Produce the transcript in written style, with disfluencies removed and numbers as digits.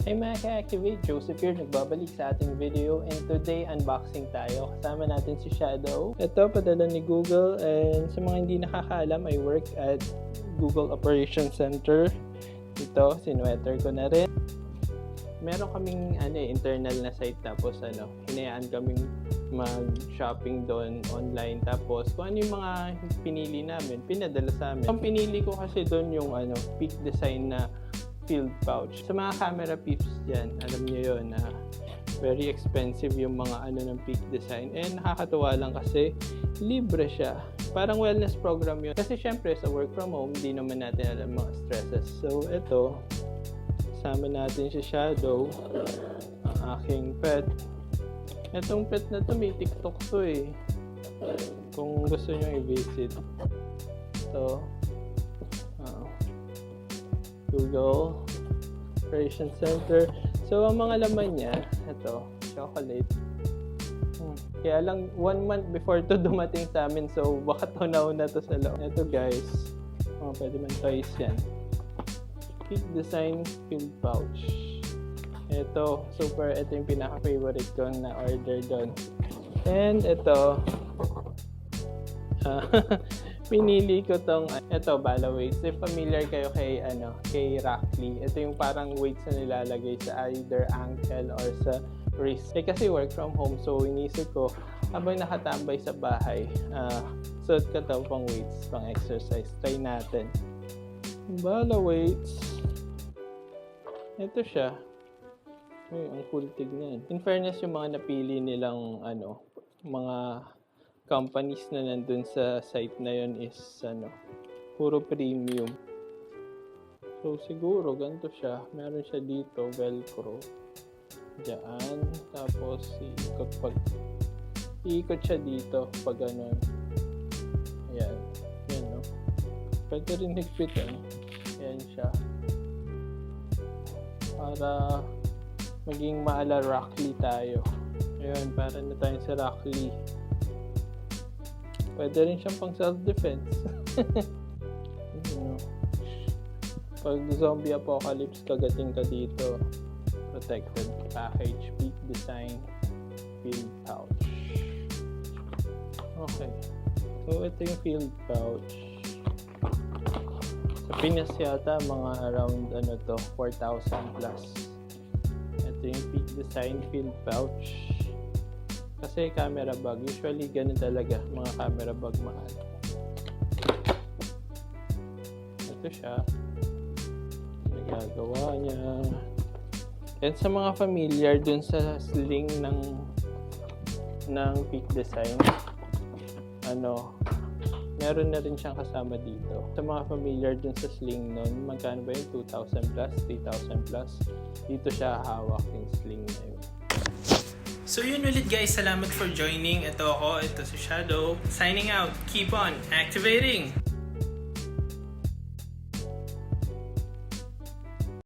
Hey mga ka-activate, Joseph here, nagbabalik sa ating video, and today unboxing tayo. Kasama natin si Shadow. Ito, padala ni Google, and sa mga hindi nakakaalam, I work at Google Operations Center. Ito, sinwetter ko na rin. Meron kaming internal na site, tapos hinayaan kaming mag-shopping doon online, tapos kung ano yung mga pinili namin, pinadala sa amin. Ang pinili ko kasi doon yung peak design na field pouch. Sa mga camera peeps dyan, alam nyo yun na very expensive yung mga ng peak design, and nakakatuwa lang kasi libre siya. Parang wellness program yun. Kasi syempre sa work from home, hindi naman natin alam mga stresses. So ito, kasama natin si Shadow, ang aking pet. Itong pet na to, may TikTok to eh. Kung gusto nyo i-visit. So, Google Operation Center. So, ang mga laman niya, ito, chocolate. Kaya lang, 1 month before to dumating sa amin, so baka tunaw-na to sa loob. Ito guys, pwede man toys yan. Peak design field pouch. Ito, ito yung pinaka-favorite ko na order doon. And ito, pinili ko tong, ito, bala weights. If familiar kayo kay Rackley, ito yung parang weights na nilalagay sa either ankle or sa wrist. Kasi work from home, so inisip ko, habang nakatambay sa bahay, suot ka daw pang weights, pang exercise. Try natin. Bala weights. Ito siya. Ay, ang cool tignan. In fairness, yung mga napili nilang mga companies na nandun sa site na yun is puro premium. So siguro ganito siya. Meron siya dito, velcro. Diyan. Tapos iikot siya dito pag Ayan. Yan, no? Pwede rin higpitan. Ayan siya. Para maging maala Rackley tayo. Ayun, para na tayo sa Rackley. Pwede rin siyang pang self-defense. Pag zombie apocalypse, kagating ka dito. Protected package, peak design, field pouch. Okay. So, ito yung field pouch. Sa Pinas yata, mga around 4,000 plus. Ito yung peak design field pouch. Kasi camera bag, usually ganun talaga, mga camera bag mahal. Ito siya. Nagagawa niya. And sa mga familiar dun sa sling ng peak design, meron na rin siyang kasama dito. Sa mga familiar dun sa sling nun, magkano ba yun? 2,000 plus, 3,000 plus. Dito siya hawak yung sling na yun. So yun ulit guys, salamat for joining. Ito ako, ito si Shadow. Signing out, keep on activating!